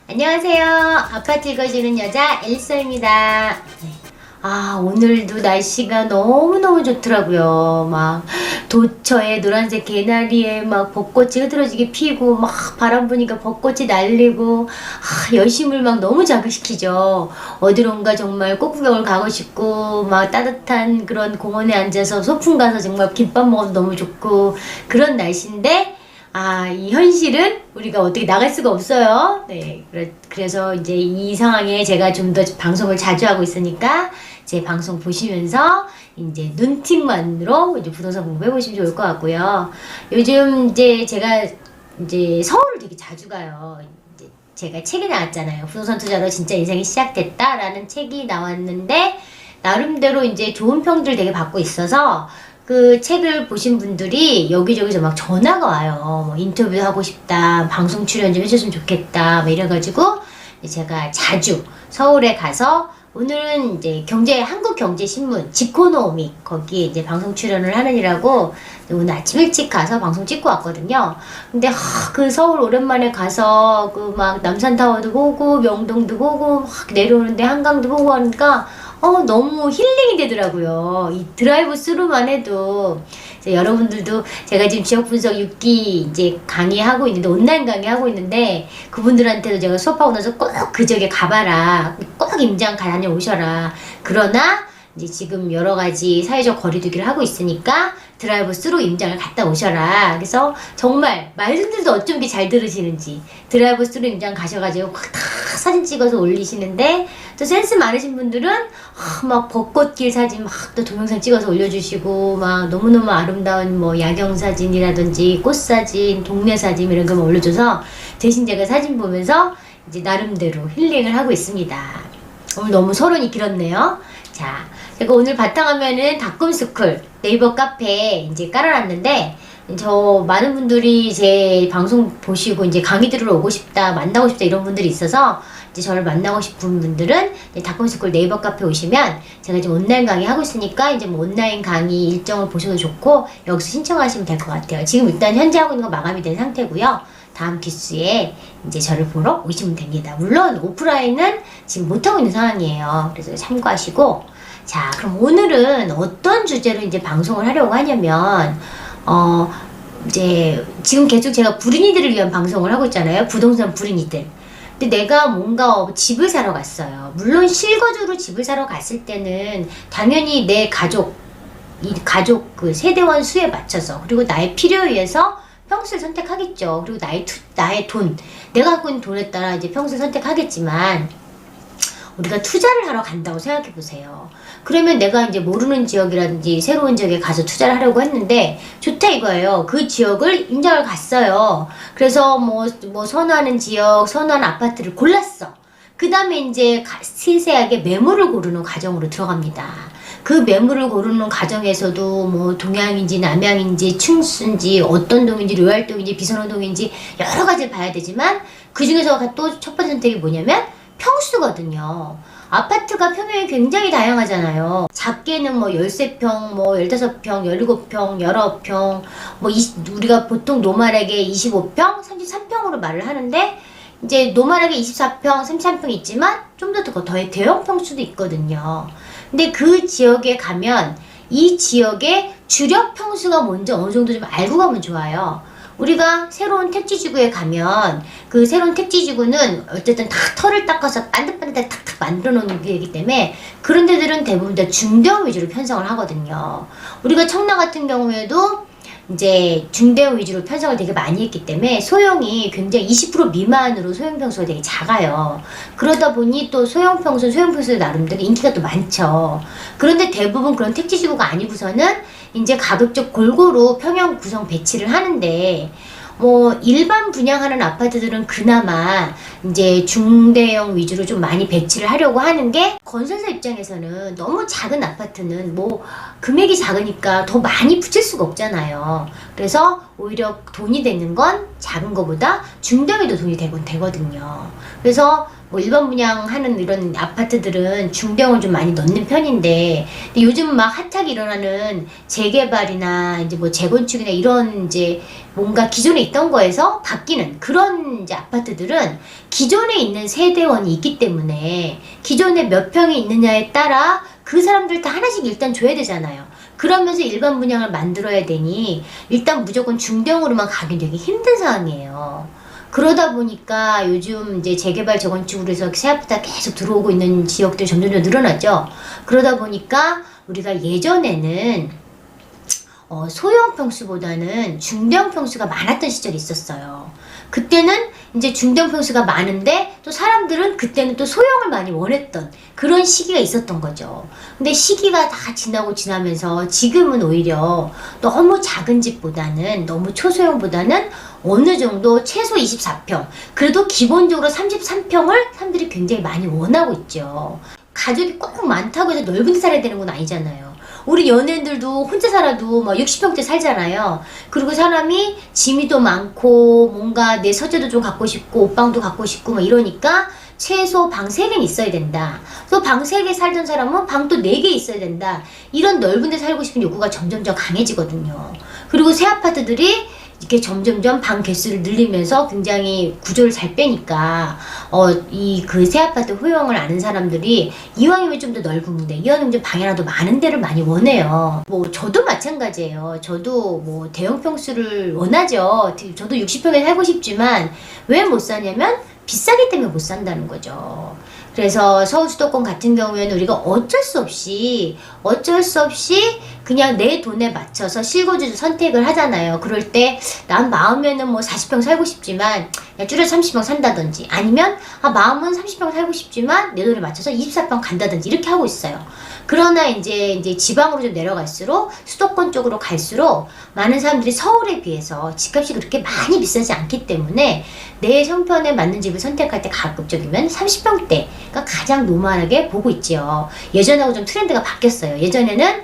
안녕하세요. 아파트 읽어주는 여자 엘서입니다. 오늘도 날씨가 너무너무 좋더라고요. 막 도처에 노란색 개나리에 막 벚꽃이 흐드러지게 피고 막 바람 부니까 벚꽃이 날리고 여심을 막 너무 자극시키죠. 어디론가 정말 꽃구경을 가고 싶고 막 따뜻한 그런 공원에 앉아서 소풍 가서 정말 김밥 먹어도 너무 좋고 그런 날씨인데 이 현실은 우리가 어떻게 나갈 수가 없어요. 네. 그래서 이제 이 상황에 제가 좀 더 방송을 자주 하고 있으니까 제 방송 보시면서 이제 눈팅만으로 이제 부동산 공부해보시면 좋을 것 같고요. 요즘 이제 제가 이제 서울을 되게 자주 가요. 이제 제가 책이 나왔잖아요. 부동산 투자로 진짜 인생이 시작됐다라는 책이 나왔는데, 나름대로 이제 좋은 평들 되게 받고 있어서 그 책을 보신 분들이 여기저기서 막 전화가 와요. 뭐 인터뷰 하고 싶다, 방송 출연 좀 해줬으면 좋겠다, 뭐 이래가지고 제가 자주 서울에 가서 오늘은 이제 한국경제신문 지코노미 거기에 이제 방송 출연을 하느니라고 오늘 아침 일찍 가서 방송 찍고 왔거든요. 근데 그 서울 오랜만에 가서 그 막 남산타워도 보고 명동도 보고 막 내려오는데 한강도 보고 하니까 너무 힐링이 되더라고요. 이 드라이브 스루만 해도. 여러분들도 제가 지금 지역 분석 6기 이제 강의하고 있는데, 온라인 강의하고 있는데, 그분들한테도 제가 수업하고 나서 꼭 그 지역에 가봐라. 꼭 임장 다녀오셔라. 그러나, 이제 지금 여러 가지 사회적 거리두기를 하고 있으니까 드라이브 스루 임장을 갔다 오셔라. 그래서 정말 말씀들도 어쩜 이렇게 잘 들으시는지 드라이브 스루 임장 가셔가지고 다 사진 찍어서 올리시는데, 또 센스 많으신 분들은 막 벚꽃길 사진 막 또 동영상 찍어서 올려주시고 막 너무너무 아름다운 뭐 야경 사진이라든지 꽃 사진, 동네 사진 이런 거 올려줘서 대신 제가 사진 보면서 이제 나름대로 힐링을 하고 있습니다. 오늘 너무 서론이 길었네요. 자, 제가 오늘 바탕화면은 닷컴스쿨 네이버 카페에 이제 깔아놨는데, 저 많은 분들이 제 방송 보시고 이제 강의 들으러 오고 싶다, 만나고 싶다 이런 분들이 있어서 이제 저를 만나고 싶은 분들은 닷컴스쿨 네이버 카페 오시면 제가 지금 온라인 강의 하고 있으니까 이제 뭐 온라인 강의 일정을 보셔도 좋고 여기서 신청하시면 될 것 같아요. 지금 일단 현재 하고 있는 거 마감이 된 상태고요. 다음 기수에 이제 저를 보러 오시면 됩니다. 물론 오프라인은 지금 못하고 있는 상황이에요. 그래서 참고하시고, 자, 그럼 오늘은 어떤 주제로 이제 방송을 하려고 하냐면, 이제 지금 계속 제가 불인이들을 위한 방송을 하고 있잖아요. 부동산 불인이들. 근데 내가 뭔가 집을 사러 갔어요. 물론 실거주로 집을 사러 갔을 때는 당연히 내 가족, 이 가족 그 세대원 수에 맞춰서, 그리고 나의 필요에 의해서 평수를 선택하겠죠. 그리고 나의 돈, 내가 갖고 있는 돈에 따라 이제 평수를 선택하겠지만, 우리가 투자를 하러 간다고 생각해 보세요. 그러면 내가 이제 모르는 지역이라든지 새로운 지역에 가서 투자를 하려고 했는데, 좋다 이거예요. 그 지역을 임장을 갔어요. 그래서 뭐 선호하는 지역, 선호하는 아파트를 골랐어. 그 다음에 이제 세세하게 매물을 고르는 과정으로 들어갑니다. 그 매물을 고르는 과정에서도 뭐 동향인지 남향인지 충수인지 어떤 동인지 료알동인지 비선호동인지 여러 가지를 봐야 되지만, 그 중에서 또 첫 번째 선택이 뭐냐면 평수거든요. 아파트가 표면이 굉장히 다양하잖아요. 작게는 뭐 13평, 뭐 15평, 17평, 19평, 우리가 보통 노멀하게 25평, 33평으로 말을 하는데, 이제 노멀하게 24평, 33평 있지만 좀 더 대형 평수도 있거든요. 근데 그 지역에 가면 이 지역의 주력 평수가 뭔지 어느 정도 좀 알고 가면 좋아요. 우리가 새로운 택지지구에 가면 그 새로운 택지지구는 어쨌든 다 털을 닦아서 반듯반듯하게 탁탁 만들어 놓는 게이기 때문에 그런 데들은 대부분 다 중대형 위주로 편성을 하거든요. 우리가 청라 같은 경우에도 이제 중대형 위주로 편성을 되게 많이 했기 때문에 소형이 굉장히 20% 미만으로 소형 평수가 되게 작아요. 그러다 보니 또 소형 평수 나름대로 인기가 또 많죠. 그런데 대부분 그런 택지지구가 아니고서는 이제 가급적 골고루 평형 구성 배치를 하는데, 뭐 일반 분양하는 아파트들은 그나마 이제 중대형 위주로 좀 많이 배치를 하려고 하는 게, 건설사 입장에서는 너무 작은 아파트는 뭐 금액이 작으니까 더 많이 붙일 수가 없잖아요. 그래서 오히려 돈이 되는 건 작은 거보다 중대형이 더 돈이 되곤 되거든요. 그래서 뭐 일반 분양하는 이런 아파트들은 중대형을 좀 많이 넣는 편인데, 근데 요즘 막 핫하게 일어나는 재개발이나 이제 뭐 재건축이나 이런 이제 뭔가 기존에 있던 거에서 바뀌는 그런 이제 아파트들은 기존에 있는 세대원이 있기 때문에 기존에 몇 평이 있느냐에 따라 그 사람들 다 하나씩 일단 줘야 되잖아요. 그러면서 일반 분양을 만들어야 되니 일단 무조건 중대형으로만 가긴 되게 힘든 상황이에요. 그러다 보니까 요즘 이제 재개발 재건축으로 해서 새 아파트가 계속 들어오고 있는 지역들이 점점 늘어나죠. 그러다 보니까 우리가 예전에는 소형 평수보다는 중대형 평수가 많았던 시절이 있었어요. 그때는 이제 중대형 평수가 많은데 또 사람들은 그때는 또 소형을 많이 원했던 그런 시기가 있었던 거죠. 근데 시기가 다 지나면서 지금은 오히려 너무 작은 집보다는 너무 초소형보다는 어느 정도 최소 24평, 그래도 기본적으로 33평을 사람들이 굉장히 많이 원하고 있죠. 가족이 꼭 많다고 해서 넓은 데 살아야 되는 건 아니잖아요. 우리 연예인들도 혼자 살아도 막 60평대 살잖아요. 그리고 사람이 짐이도 많고 뭔가 내 서재도 좀 갖고 싶고 옷방도 갖고 싶고 막 이러니까 최소 방 3개는 있어야 된다. 또 방 3개 살던 사람은 방도 4개 있어야 된다. 이런 넓은 데 살고 싶은 욕구가 점점점 강해지거든요. 그리고 새 아파트들이 이렇게 점점점 방 개수를 늘리면서 굉장히 구조를 잘 빼니까 이 그 새 아파트 호용을 아는 사람들이 이왕이면 좀 더 넓은 데, 이왕이면 좀 방이라도 많은 데를 많이 원해요. 뭐 저도 마찬가지예요. 저도 뭐 대형 평수를 원하죠. 저도 60평에 살고 싶지만 왜 못 사냐면 비싸기 때문에 못 산다는 거죠. 그래서 서울 수도권 같은 경우에는 우리가 어쩔 수 없이 그냥 내 돈에 맞춰서 실거주 선택을 하잖아요. 그럴 때 난 마음에는 뭐 40평 살고 싶지만 그냥 줄여서 30평 산다든지, 아니면 마음은 30평 살고 싶지만 내 돈에 맞춰서 24평 간다든지 이렇게 하고 있어요. 그러나 이제 지방으로 좀 내려갈수록, 수도권 쪽으로 갈수록 많은 사람들이 서울에 비해서 집값이 그렇게 많이 비싸지 않기 때문에 내 형편에 맞는 집을 선택할 때 가급적이면 30평대가 가장 노멀하게 보고 있지요. 예전하고 좀 트렌드가 바뀌었어요. 예전에는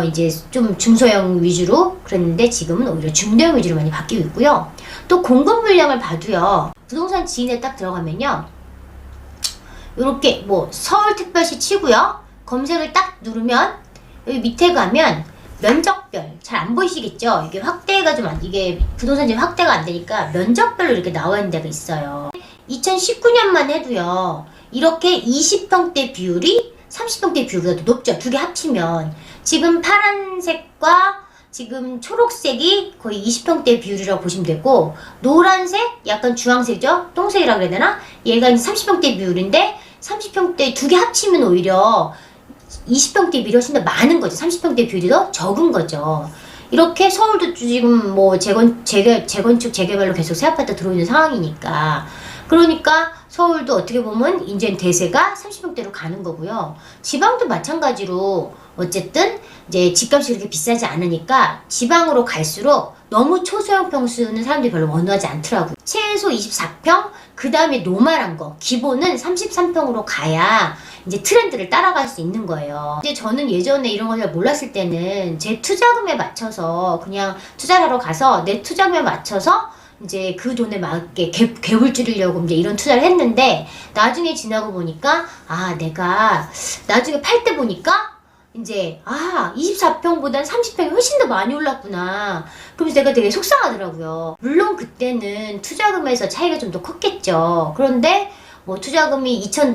이제 좀 중소형 위주로 그랬는데 지금은 오히려 중대형 위주로 많이 바뀌고 있고요. 또 공급 물량을 봐도요. 부동산 지인에 딱 들어가면요. 요렇게 뭐 서울특별시 치고요. 검색을 딱 누르면 여기 밑에 가면 면적별 잘 안 보이시겠죠? 이게 확대가 이게 부동산이 확대가 안 되니까 면적별로 이렇게 나와 있는 데가 있어요. 2019년만 해도요. 이렇게 20평대 비율이 30평대 비율보다 더 높죠. 두 개 합치면. 지금 파란색과 지금 초록색이 거의 20평대 비율이라고 보시면 되고, 노란색, 약간 주황색이죠? 똥색이라고 그래야 되나? 얘가 이제 30평대 비율인데 30평대 두 개 합치면 오히려 20평대 비율이 훨씬 더 많은 거죠. 30평대 비율이 더 적은 거죠. 이렇게 서울도 지금 뭐 재건축, 재개발로 계속 새 아파트 들어오는 상황이니까. 그러니까 서울도 어떻게 보면 이제 대세가 30평대로 가는 거고요. 지방도 마찬가지로 어쨌든 이제 집값이 그렇게 비싸지 않으니까 지방으로 갈수록 너무 초소형 평수는 사람들이 별로 원하지 않더라고요. 최소 24평, 그 다음에 노멀한 거, 기본은 33평으로 가야 이제 트렌드를 따라갈 수 있는 거예요. 이제 저는 예전에 이런 걸 잘 몰랐을 때는 제 투자금에 맞춰서 그냥 투자를 하러 가서 내 투자금에 맞춰서 이제 그 돈에 맞게 갭을 줄이려고 이제 이런 투자를 했는데, 나중에 지나고 보니까 내가 나중에 팔 때 보니까 이제 24평보단 30평이 훨씬 더 많이 올랐구나. 그러면서 내가 되게 속상하더라고요. 물론 그때는 투자금에서 차이가 좀 더 컸겠죠. 그런데 뭐 투자금이 2천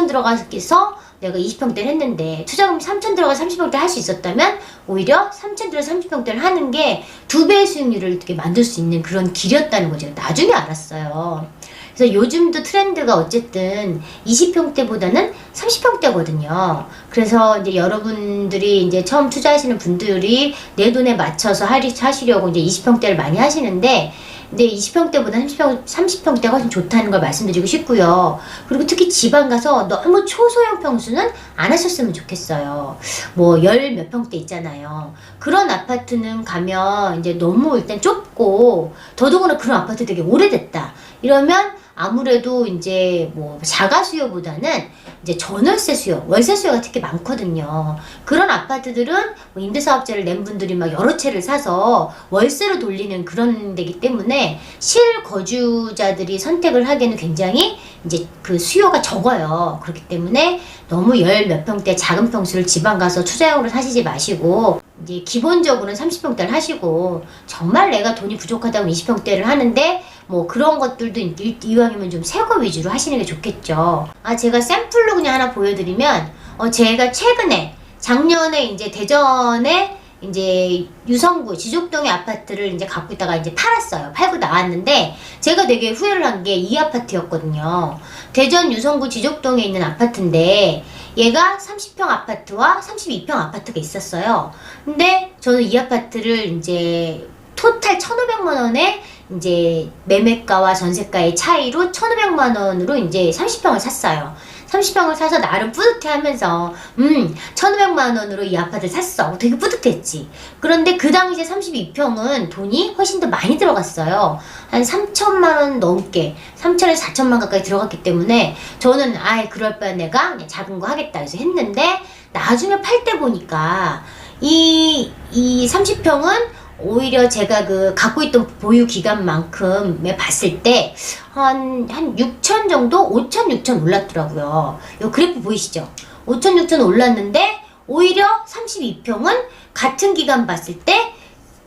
들어가서 내가 20평대를 했는데 투자금 3천 들어가서 30평대 할 수 있었다면 오히려 3천 들어가서 30평대를 하는 게 2배의 수익률을 이렇게 만들 수 있는 그런 길이었다는 거 제가 나중에 알았어요. 그래서 요즘도 트렌드가 어쨌든 20평대보다는 30평대거든요. 그래서 이제 여러분들이 이제 처음 투자하시는 분들이 내 돈에 맞춰서 하시려고 이제 20평대를 많이 하시는데, 근데 20평대보다 30평대가 훨씬 좋다는 걸 말씀드리고 싶고요. 그리고 특히 지방 가서 너무 초소형 평수는 안 하셨으면 좋겠어요. 뭐 몇 평대 있잖아요. 그런 아파트는 가면 이제 너무 일단 좁고, 더더구나 그런 아파트 되게 오래됐다 이러면 아무래도 이제 뭐 자가 수요보다는 이제 전월세 수요, 월세 수요가 특히 많거든요. 그런 아파트들은 뭐 임대사업자를 낸 분들이 막 여러 채를 사서 월세로 돌리는 그런 데기 때문에 실거주자들이 선택을 하기에는 굉장히 이제 그 수요가 적어요. 그렇기 때문에 너무 열 몇 평대 작은 평수를 지방 가서 투자용으로 사시지 마시고 이제 기본적으로는 30평대를 하시고 정말 내가 돈이 부족하다고 20평대를 하는데 뭐 그런 것들도 이왕이면 좀 새거 위주로 하시는 게 좋겠죠. 제가 샘플로 그냥 하나 보여드리면 제가 최근에 작년에 이제 대전에 이제 유성구 지족동의 아파트를 이제 갖고 있다가 이제 팔았어요. 팔고 나왔는데 제가 되게 후회를 한 게 이 아파트였거든요. 대전 유성구 지족동에 있는 아파트인데 얘가 30평 아파트와 32평 아파트가 있었어요. 근데 저는 이 아파트를 이제 토탈 1,500만 원에 이제 매매가와 전세가의 차이로 1,500만 원으로 이제 30평을 샀어요. 30평을 사서 나름 뿌듯해 하면서 1,500만 원으로 이 아파트를 샀어. 되게 뿌듯했지. 그런데 그 당시에 32평은 돈이 훨씬 더 많이 들어갔어요. 한 3천만 원 넘게 3천에서 4천만 가까이 들어갔기 때문에 저는 그럴 바에 내가 그냥 작은 거 하겠다 해서 했는데 나중에 팔 때 보니까 이 30평은 오히려 제가 그 갖고 있던 보유 기간만큼에 봤을 때 한 6천 정도? 5천, 6천 올랐더라고요. 요 그래프 보이시죠? 5천, 6천 올랐는데 오히려 32평은 같은 기간 봤을 때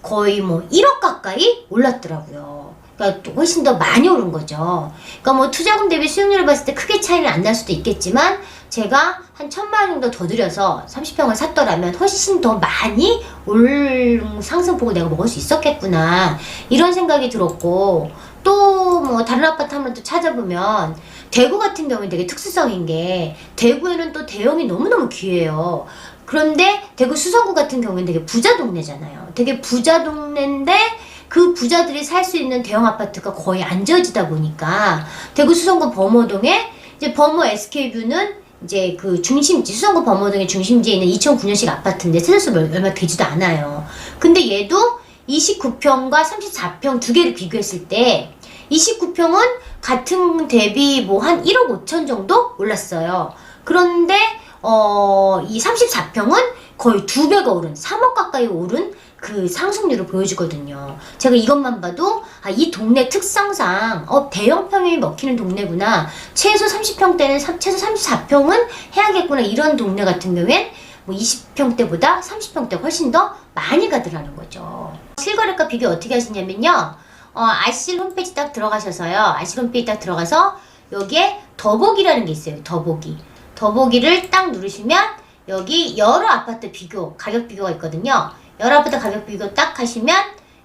거의 뭐 1억 가까이 올랐더라고요. 그러니까 훨씬 더 많이 오른 거죠. 그러니까 뭐 투자금 대비 수익률을 봤을 때 크게 차이는 안 날 수도 있겠지만 제가 한 1,000만 원 정도 더 들여서 30평을 샀더라면 훨씬 더 많이 상승폭을 내가 먹을 수 있었겠구나 이런 생각이 들었고 또 뭐 다른 아파트 한번 또 찾아보면 대구 같은 경우는 되게 특수성인 게 대구에는 또 대형이 너무너무 귀해요. 그런데 대구 수성구 같은 경우는 되게 부자 동네잖아요. 되게 부자 동네인데 그 부자들이 살 수 있는 대형 아파트가 거의 안 지어지다 보니까 대구 수성구 범어동에 이제 범어 SK뷰는 이제 그 중심지, 수성구 범어동의 중심지에 있는 2009년식 아파트인데 세대수 얼마 되지도 않아요. 근데 얘도 29평과 34평 두 개를 비교했을 때 29평은 같은 대비 뭐 한 1억 5천 정도 올랐어요. 그런데 이 34평은 거의 2배가 오른 3억 가까이 오른 그 상승률을 보여주거든요. 제가 이것만 봐도 이 동네 특성상 대형 평형이 먹히는 동네구나. 최소 30평대는 최소 34평은 해야겠구나. 이런 동네 같은 경우엔 뭐 20평대보다 30평대가 훨씬 더 많이 가더라는 거죠. 실거래가 비교 어떻게 하시냐면요. 아실 홈페이지 딱 들어가셔서요. 아실 홈페이지 딱 들어가서 여기에 더보기라는 게 있어요. 더보기를 딱 누르시면 여기 여러 아파트 비교, 가격 비교가 있거든요. 여러 아파트 가격 비교 딱 하시면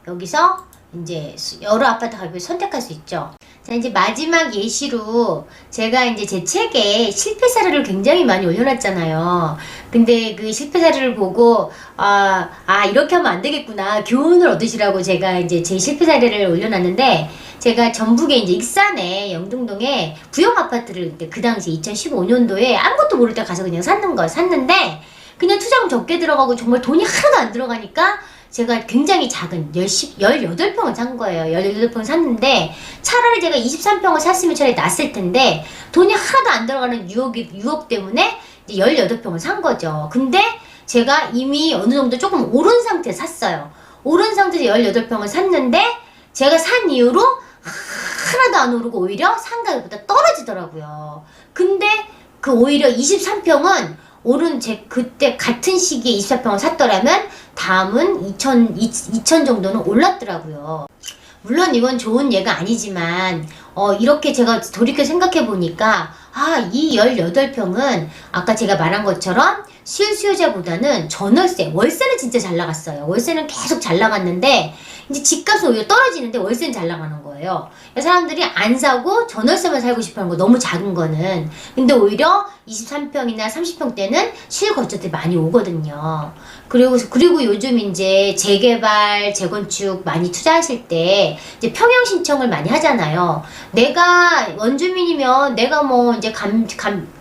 여기서 이제 여러 아파트 가격을 선택할 수 있죠. 자, 이제 마지막 예시로 제가 이제 제 책에 실패 사례를 굉장히 많이 올려놨잖아요. 근데 그 실패 사례를 보고 이렇게 하면 안 되겠구나 교훈을 얻으시라고 제가 이제 제 실패 사례를 올려놨는데 제가 전북에 이제 익산에 영등동에 구형 아파트를 그 당시 2015년도에 아무것도 모를 때 가서 그냥 샀는데 그냥 투자금 적게 들어가고 정말 돈이 하나도 안 들어가니까 제가 굉장히 작은 18평을 산 거예요. 18평을 샀는데 차라리 제가 23평을 샀으면 차라리 낫을 텐데 돈이 하나도 안 들어가는 유혹 때문에 이제 18평을 산 거죠. 근데 제가 이미 어느 정도 조금 오른 상태에서 샀어요. 오른 상태에서 18평을 샀는데 제가 산 이후로 하나도 안 오르고 오히려 상가격보다 떨어지더라고요. 근데 그 오히려 23평은 그때 같은 시기에 24평을 샀더라면 다음은 2천 정도는 올랐더라고요. 물론 이건 좋은 예가 아니지만 이렇게 제가 돌이켜 생각해 보니까 이 18평은 아까 제가 말한 것처럼 실수요자보다는 전월세, 월세는 진짜 잘 나갔어요. 월세는 계속 잘 나갔는데 이제 집값은 오히려 떨어지는데 월세는 잘 나가는 거예요. 사람들이 안 사고 전월세만 살고 싶어하는 거, 너무 작은 거는. 근데 오히려 23평이나 30평대는 실거주자들이 많이 오거든요. 그리고 요즘 이제 재개발, 재건축 많이 투자하실 때 이제 평형 신청을 많이 하잖아요. 내가 원주민이면 내가 뭐 이제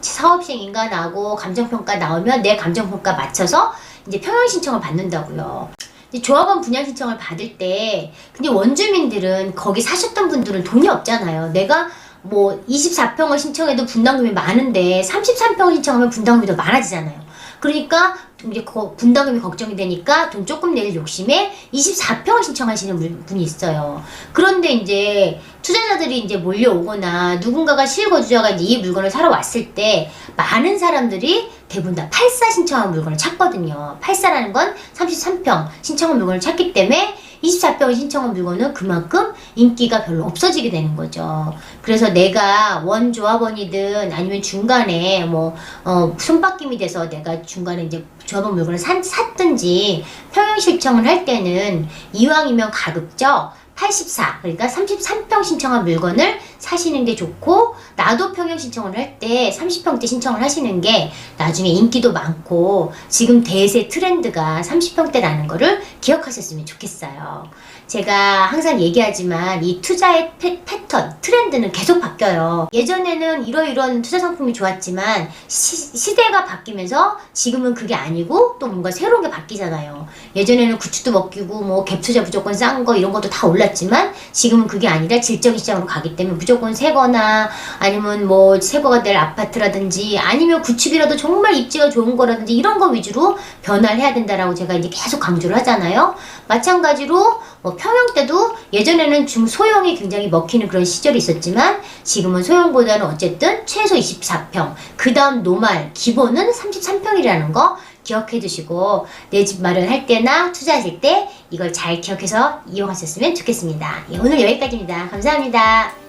사업시행인가 나고 감정평가 나오면 내 감정평가 맞춰서 이제 평형 신청을 받는다고요. 조합원 분양 신청을 받을 때 근데 원주민들은 거기 사셨던 분들은 돈이 없잖아요. 내가 뭐 24평을 신청해도 분담금이 많은데 33평을 신청하면 분담금이 더 많아지잖아요. 그러니까 이제 분담금이 걱정이 되니까 돈 조금 낼 욕심에 24평을 신청하시는 분이 있어요. 그런데 이제 투자자들이 이제 몰려오거나 누군가가 실거주자가 이제 이 물건을 사러 왔을 때 많은 사람들이 대부분 다 84 신청한 물건을 찾거든요. 84라는 건 33평 신청한 물건을 찾기 때문에 24평을 신청한 물건은 그만큼 인기가 별로 없어지게 되는 거죠. 그래서 내가 원 조합원이든 아니면 중간에 손바뀜이 돼서 내가 중간에 이제 조합원 물건을 샀든지 평형 신청을 할 때는 이왕이면 가급적 84, 그러니까 33평 신청한 물건을 사시는 게 좋고, 나도 평형 신청을 할 때 30평대 신청을 하시는 게 나중에 인기도 많고 지금 대세 트렌드가 30평대라는 거를 기억하셨으면 좋겠어요. 제가 항상 얘기하지만 이 투자의 패턴, 트렌드는 계속 바뀌어요. 예전에는 이러이러한 투자 상품이 좋았지만 시대가 바뀌면서 지금은 그게 아니고 또 뭔가 새로운 게 바뀌잖아요. 예전에는 구축도 먹히고 뭐 갭 투자 무조건 싼 거 이런 것도 다 올랐지만 지금은 그게 아니라 질적인 시장으로 가기 때문에 무조건 새 거나 아니면 뭐 새 거가 될 아파트라든지 아니면 구축이라도 정말 입지가 좋은 거라든지 이런 거 위주로 변화를 해야 된다라고 제가 이제 계속 강조를 하잖아요. 마찬가지로 뭐 평형 때도 예전에는 중소형이 굉장히 먹히는 그런 시절이 있었지만 지금은 소형보다는 어쨌든 최소 24평, 그 다음 노말, 기본은 33평이라는 거 기억해 두시고 내 집 마련할 때나 투자하실 때 이걸 잘 기억해서 이용하셨으면 좋겠습니다. 예, 오늘 여기까지입니다. 감사합니다.